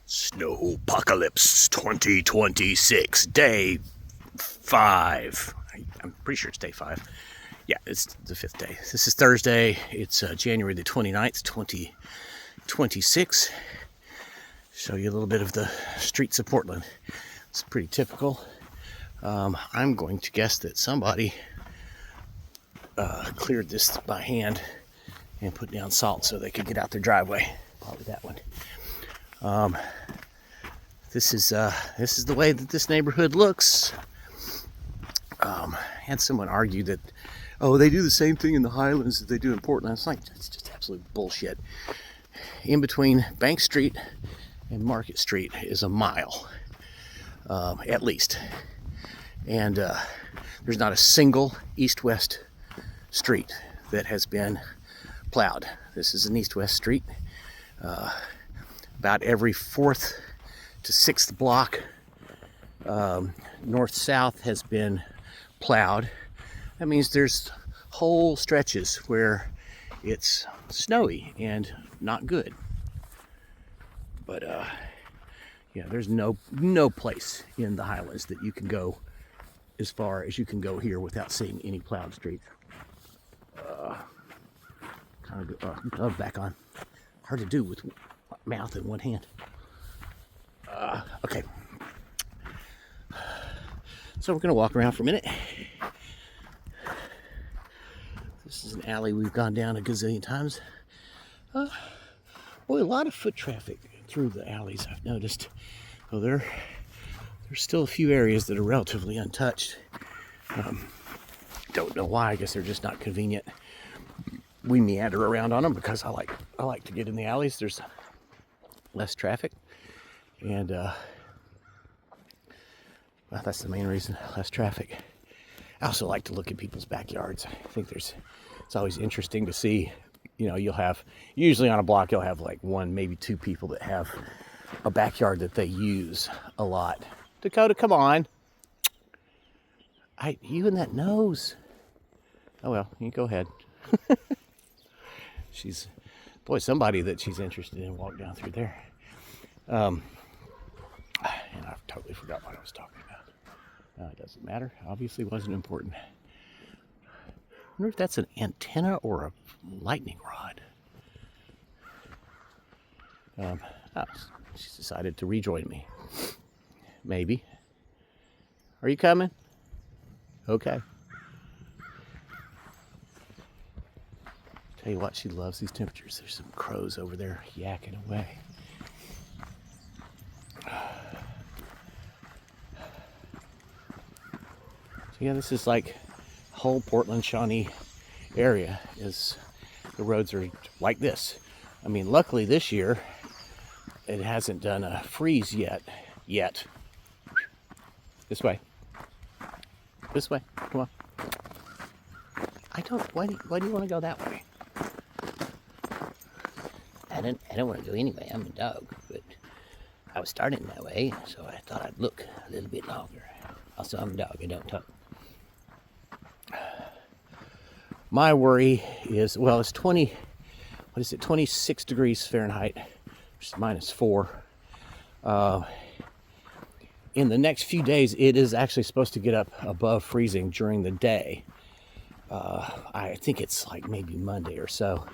Snowpocalypse 2026, day 5. I'm pretty sure it's day 5. Yeah, it's the 5th day. This is Thursday. It's January the 29th, 2026. Show you a little bit of the streets of Portland. It's pretty typical. I'm going to guess that somebody cleared this by hand and put down salt so they could get out their driveway. Probably that one. This is the way that this neighborhood looks. Had someone argue that, oh, they do the same thing in the Highlands that they do in Portland. It's like, that's just absolute bullshit. In between Bank Street and Market Street is a mile, at least. And there's not a single east-west street that has been plowed. This is an east-west street. About every 4th to 6th block, north-south has been plowed. That means there's whole stretches where it's snowy and not good. But yeah, there's no place in the Highlands that you can go as far as you can go here without seeing any plowed streets. Kind of glove back on. Hard to do with mouth in one hand. Okay. So we're going to walk around for a minute. This is an alley we've gone down a gazillion times. Boy, a lot of foot traffic through the alleys, I've noticed. Well, there's still a few areas that are relatively untouched. Don't know why. I guess they're just not convenient. We meander around on them because I like to get in the alleys. There's less traffic, and well, that's the main reason. Less traffic. I also like to look at people's backyards. I think it's always interesting to see. You know, you'll have, usually on a block, you'll have like 1, maybe 2 people that have a backyard that they use a lot. Dakota, come on. You and that nose. Oh well, you go ahead. Somebody that she's interested in walked down through there. And I've totally forgot what I was talking about. It doesn't matter. Obviously wasn't important. I wonder if that's an antenna or a lightning rod. She's decided to rejoin me. Maybe. Are you coming? Okay. Tell you what, she loves these temperatures. There's some crows over there yakking away. So yeah, this is like whole Portland, Shawnee area is, the roads are like this. I mean, luckily this year it hasn't done a freeze yet. This way. This way. Come on. Why do you want to go that way? I don't want to go anyway. I'm a dog, but I was starting that way, so I thought I'd look a little bit longer. Also, I'm a dog. I don't talk. My worry is, well, it's 26 degrees Fahrenheit, which is -4. In the next few days, it is actually supposed to get up above freezing during the day. I think it's like maybe Monday or so.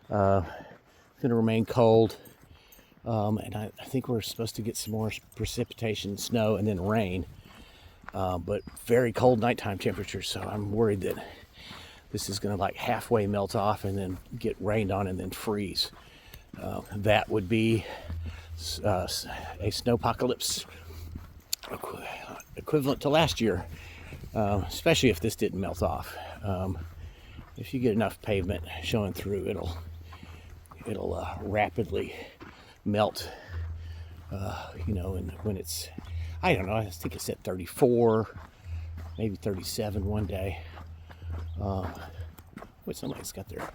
It's going to remain cold. And I think we're supposed to get some more precipitation, snow, and then rain. But very cold nighttime temperatures, so I'm worried that this is going to like halfway melt off and then get rained on and then freeze. That would be a snowpocalypse equivalent to last year, especially if this didn't melt off. If you get enough pavement showing through, it'll rapidly melt. You know, and when it's, I don't know, I think it's at 34, maybe 37 one day. Somebody's got their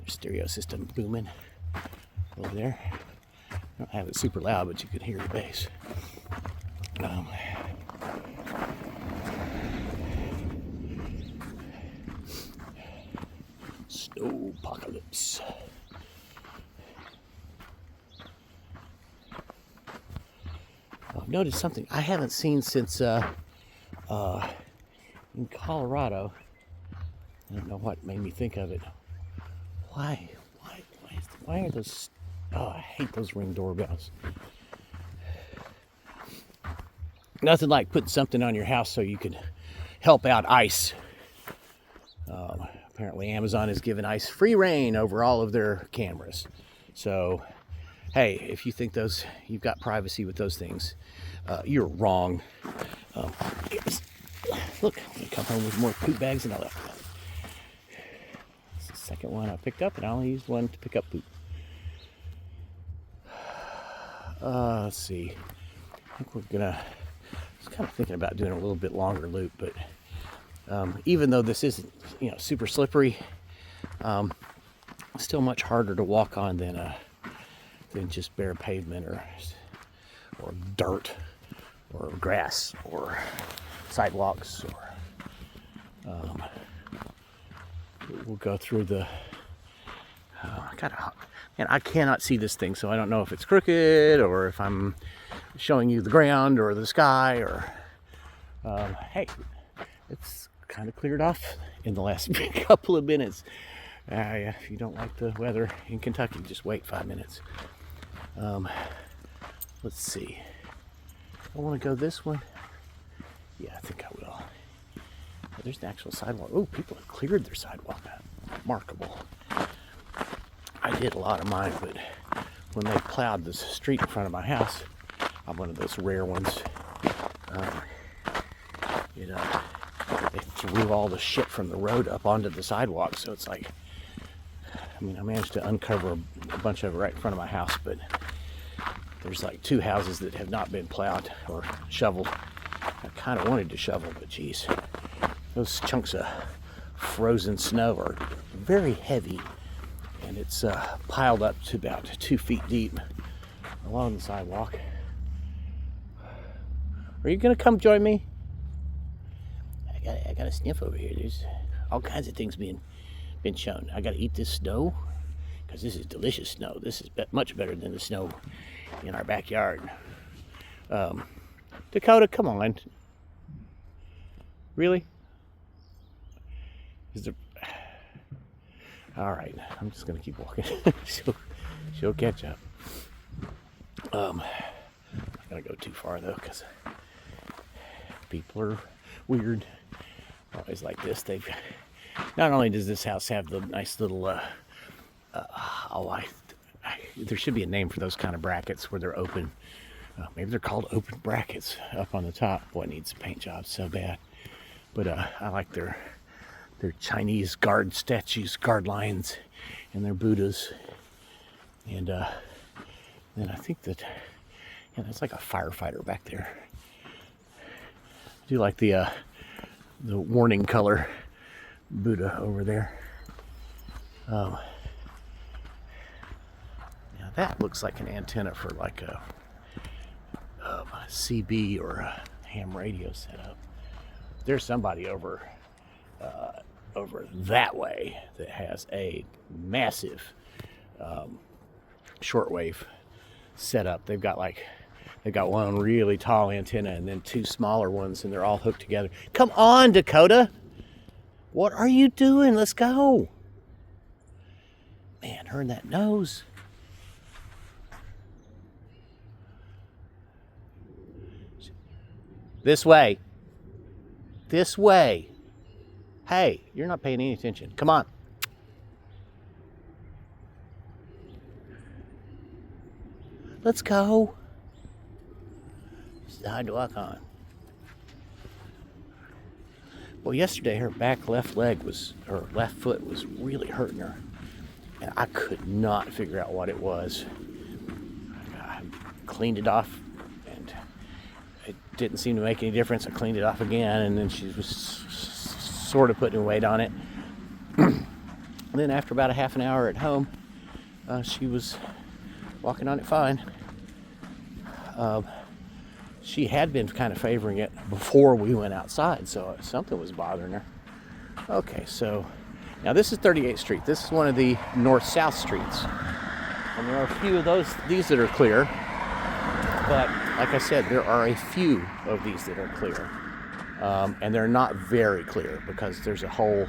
stereo system booming over there. I don't have it super loud, but you can hear the bass. Snowpocalypse. I've noticed something I haven't seen since in Colorado. I don't know what made me think of it. Why are those? Oh, I hate those Ring doorbells. Nothing like putting something on your house so you can help out ICE. Apparently Amazon has given ICE free reign over all of their cameras. So, hey, if you think you've got privacy with those things, you're wrong. Look, I come home with more poop bags than I left with. It's the second one I picked up, and I only used one to pick up poop. Let's see. I think we're gonna. I was kind of thinking about doing a little bit longer loop, but even though this isn't, super slippery, still much harder to walk on than just bare pavement or dirt or grass or sidewalks. Or we'll go through the. I cannot see this thing, so I don't know if it's crooked or if I'm showing you the ground or the sky or. Hey, it's kind of cleared off in the last couple of minutes. Yeah, if you don't like the weather in Kentucky, just wait 5 minutes. Let's see. I want to go this one. Yeah, I think I will. Oh, there's an actual sidewalk. Oh, people have cleared their sidewalk. Remarkable. I did a lot of mine, but when they plowed the street in front of my house, I'm one of those rare ones. They threw all the shit from the road up onto the sidewalk, so it's like, I managed to uncover a bunch of it right in front of my house, but there's like 2 houses that have not been plowed or shoveled. I kind of wanted to shovel, but geez, those chunks of frozen snow are very heavy, and it's piled up to about 2 feet deep along the sidewalk. Are you gonna come join me? I got a sniff over here. There's all kinds of things been shown. I gotta eat this snow because this is delicious snow. This is much better than the snow in our backyard. Dakota, come on. Really? Is there? All right, I'm just gonna keep walking. she'll catch up. I'm not gonna go too far though, because people are weird. Always like this. Not only does this house have the nice little there should be a name for those kind of brackets where they're open. Maybe they're called open brackets up on the top. Boy, it needs a paint job so bad. But I like their Chinese guard statues, guard lions, and their Buddhas. And then I think that, that's like a firefighter back there. I do like the warning color Buddha over there. Now that looks like an antenna for like a CB or a ham radio setup. There's somebody over that way that has a massive shortwave setup. They've got one really tall antenna and then 2 smaller ones, and they're all hooked together. Come on, Dakota. What are you doing? Let's go. Man, her and that nose. This way. This way. Hey, you're not paying any attention. Come on. Let's go. It's hard to walk on. Well, yesterday her back left foot was really hurting her. And I could not figure out what it was. I cleaned it off and it didn't seem to make any difference. I cleaned it off again, and then she was sort of putting weight on it. And then after about a half an hour at home, she was walking on it fine. She had been kind of favoring it before we went outside, so something was bothering her. Okay, so now this is 38th Street. This is one of the north-south streets. And there are a few of these that are clear. But like I said, there are a few of these that are clear. And they're not very clear because there's a whole,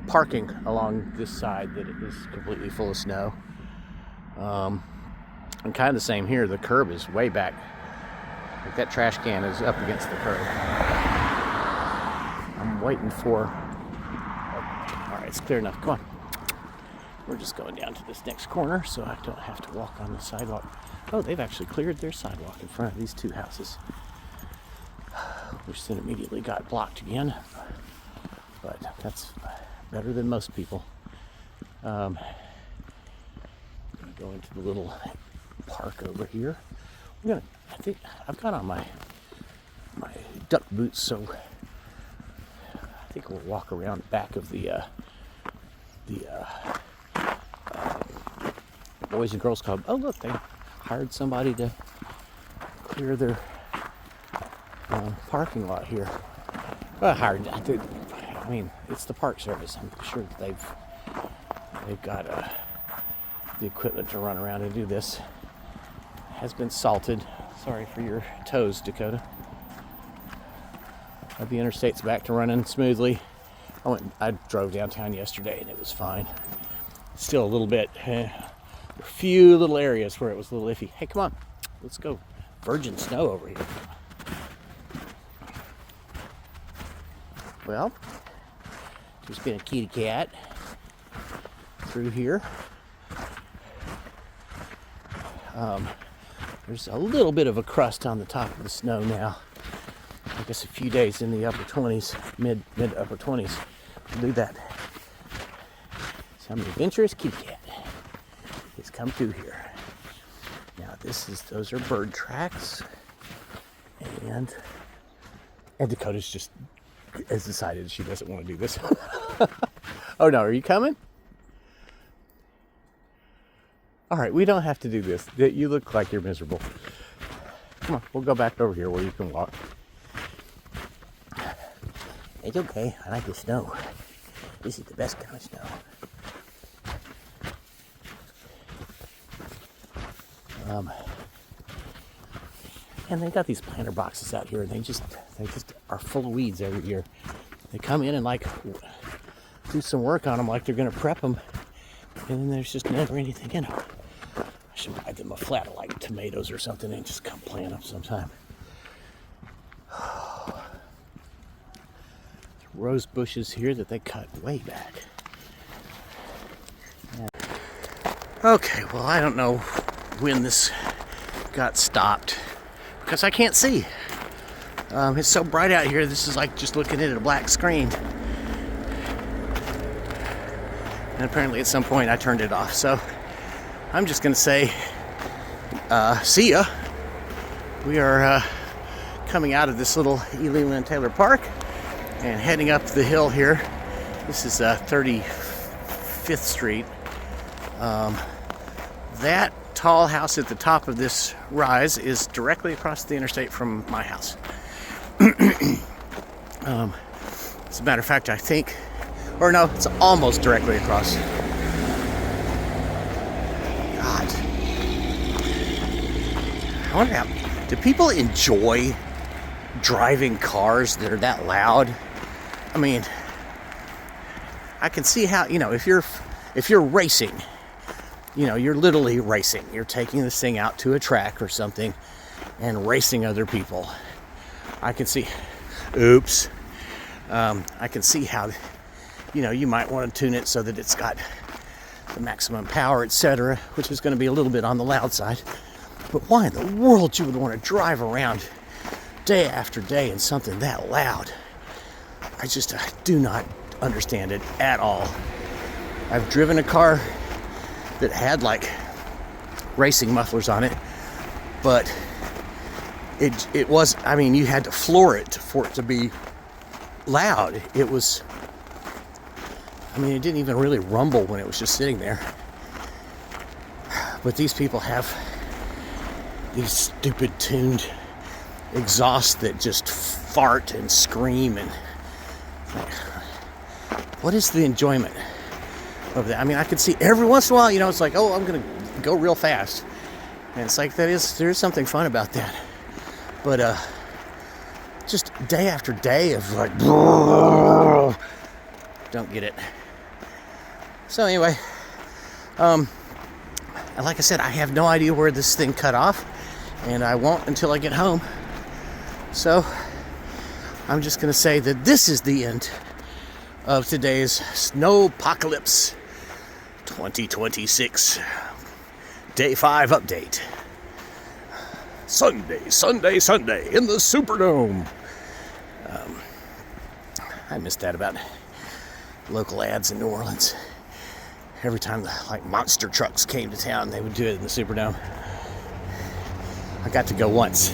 parking along this side that is completely full of snow. And kind of the same here. The curb is way back. Like that trash can is up against the curb. I'm waiting for... all right, it's clear enough. Come on. We're just going down to this next corner so I don't have to walk on the sidewalk. Oh, they've actually cleared their sidewalk in front of these two houses, which then immediately got blocked again. But that's better than most people. I'm gonna go into the little park over here. I think I've got on my duck boots, so I think we'll walk around the back of the Boys and Girls Club. Oh look, they hired somebody to clear their parking lot here. Well, I mean, it's the Park Service. I'm sure that they've got the equipment to run around and do this. Has been salted. Sorry for your toes, Dakota. The interstate's back to running smoothly. I drove downtown yesterday and it was fine. Still a little bit, a few little areas where it was a little iffy. Hey, come on, let's go. Virgin snow over here. Well, there's been a kitty cat through here. There's a little bit of a crust on the top of the snow now. I guess a few days in the upper 20s, mid to upper 20s, we'll do that. Some adventurous kitty cat has come through here. Now those are bird tracks, and Dakota's just has decided she doesn't want to do this. Oh no, are you coming? All right, we don't have to do this. You look like you're miserable. Come on, we'll go back over here where you can walk. It's okay, I like the snow. This is the best kind of snow. And they got these planter boxes out here, and they just are full of weeds every year. They come in and like do some work on them, like they're gonna prep them, and then there's just never anything in them. I should buy them a flat of like tomatoes or something and just come plant them sometime. Rose bushes here that they cut way back. Okay, well, I don't know when this got stopped because I can't see. It's so bright out here. This is like just looking at a black screen. And apparently at some point I turned it off. So I'm just gonna say, see ya. We are coming out of this little Ely Lynn Taylor Park and heading up the hill here. This is 35th Street. That tall house at the top of this rise is directly across the interstate from my house. As a matter of fact, I think, or no, it's almost directly across. God. I wonder do people enjoy driving cars that are that loud? I mean, I can see how, if you're racing, you're literally racing. You're taking this thing out to a track or something and racing other people. I can see, I can see how, you might want to tune it so that it's got the maximum power, etc., which is going to be a little bit on the loud side. But why in the world you would want to drive around day after day in something that loud? I do not understand it at all. I've driven a car that had like racing mufflers on it, but it was, you had to floor it for it to be loud. It was, it didn't even really rumble when it was just sitting there. But these people have these stupid tuned exhausts that just fart and scream, and what is the enjoyment of that? I can see every once in a while, it's like, oh, I'm gonna go real fast, And it's like there is something fun about that. But just day after day of like, don't get it. So anyway, like I said, I have no idea where this thing cut off, and I won't until I get home. So I'm just gonna say that this is the end of today's SNOWPACALYPSE 2026 Day 5 update. Sunday in the Superdome. I missed that about local ads in New Orleans. Every time the monster trucks came to town, they would do it in the Superdome. I got to go once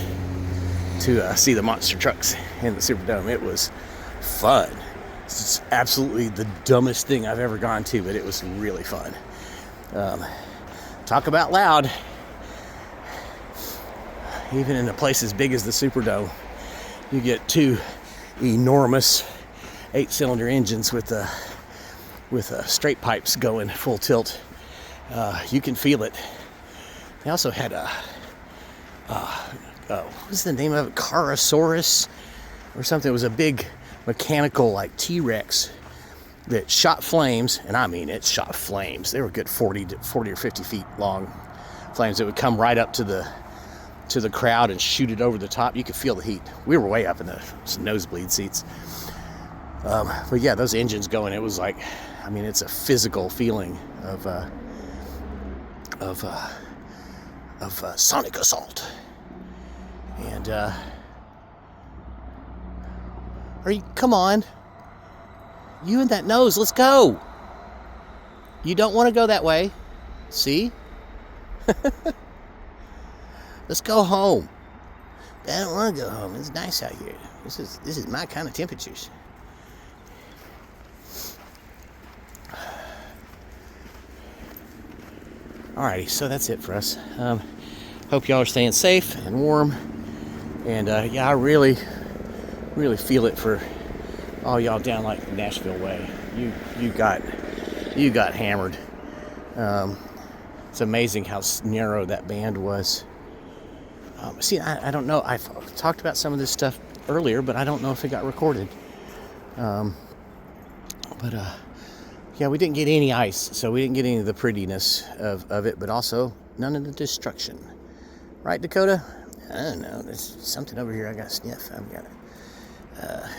to see the monster trucks in the Superdome. It was fun. It's absolutely the dumbest thing I've ever gone to, but it was really fun. Talk about loud. Even in a place as big as the Superdome, you get two enormous 8-cylinder engines with straight pipes going full tilt. You can feel it. They also had what's the name of it? Carosaurus or something. It was a big mechanical T-Rex that shot flames, and I mean it shot flames. They were good 40 or 50 feet long flames that would come right up to the crowd and shoot it over the top. You could feel the heat. We were way up in the nosebleed seats. But yeah, those engines going, it was like, I mean, it's a physical feeling of sonic assault. And come on, you and that nose, let's go. You don't want to go that way, see? Let's go home. I don't want to go home. It's nice out here. This is my kind of temperatures. Alrighty, so that's it for us. Hope y'all are staying safe and warm. And yeah, I really feel it for all y'all down Nashville way. You got hammered. It's amazing how narrow that band was. See, I don't know. I've talked about some of this stuff earlier, but I don't know if it got recorded. Yeah, we didn't get any ice, so we didn't get any of the prettiness of it, but also none of the destruction. Right, Dakota? I don't know. There's something over here I got to sniff. I've got to.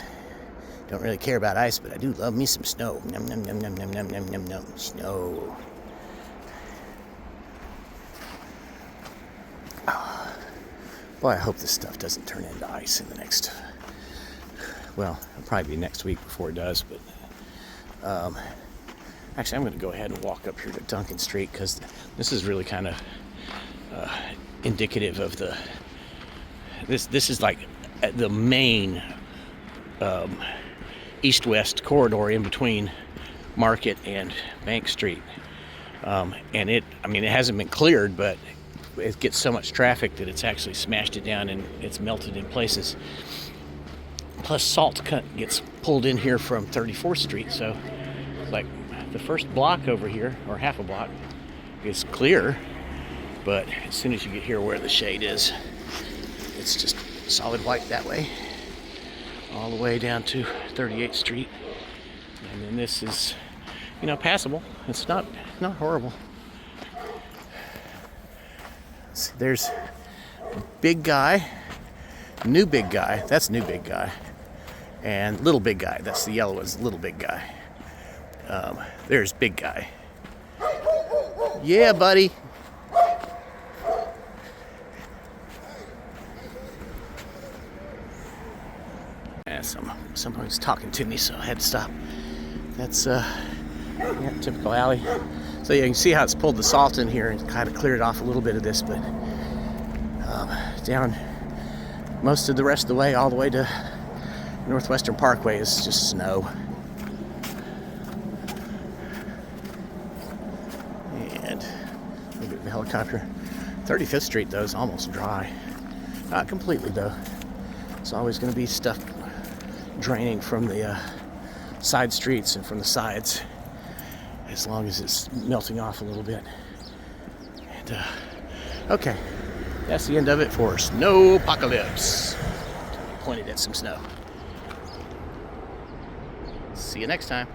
Don't really care about ice, but I do love me some snow. Num num num num num num num num num. Snow. Boy, I hope this stuff doesn't turn into ice in the next. Well, it'll probably be next week before it does, but. Actually, I'm going to go ahead and walk up here to Duncan Street because this is really kind of indicative of the. This is like the main east-west corridor in between Market and Bank Street, and it hasn't been cleared, but it gets so much traffic that it's actually smashed it down and it's melted in places. Plus, salt gets pulled in here from 34th Street, so like the first block over here, or half a block, is clear, but as soon as you get here where the shade is, it's just solid white that way, all the way down to 38th Street, and then this is, passable. It's not horrible. See, there's big guy, new big guy, that's new big guy, and little big guy, that's the yellow one's little big guy. There's big guy. Yeah, buddy. Yeah, someone was talking to me, so I had to stop. That's typical alley. So yeah, you can see how it's pulled the salt in here and kind of cleared off a little bit of this, but down most of the rest of the way, all the way to Northwestern Parkway, is just snow. And a little bit of a helicopter. 35th Street, though, is almost dry. Not completely, though. It's always going to be stuff draining from the side streets and from the sides, as long as it's melting off a little bit. And okay. That's the end of it for Snowpacalypse. Pointed at some snow. See you next time.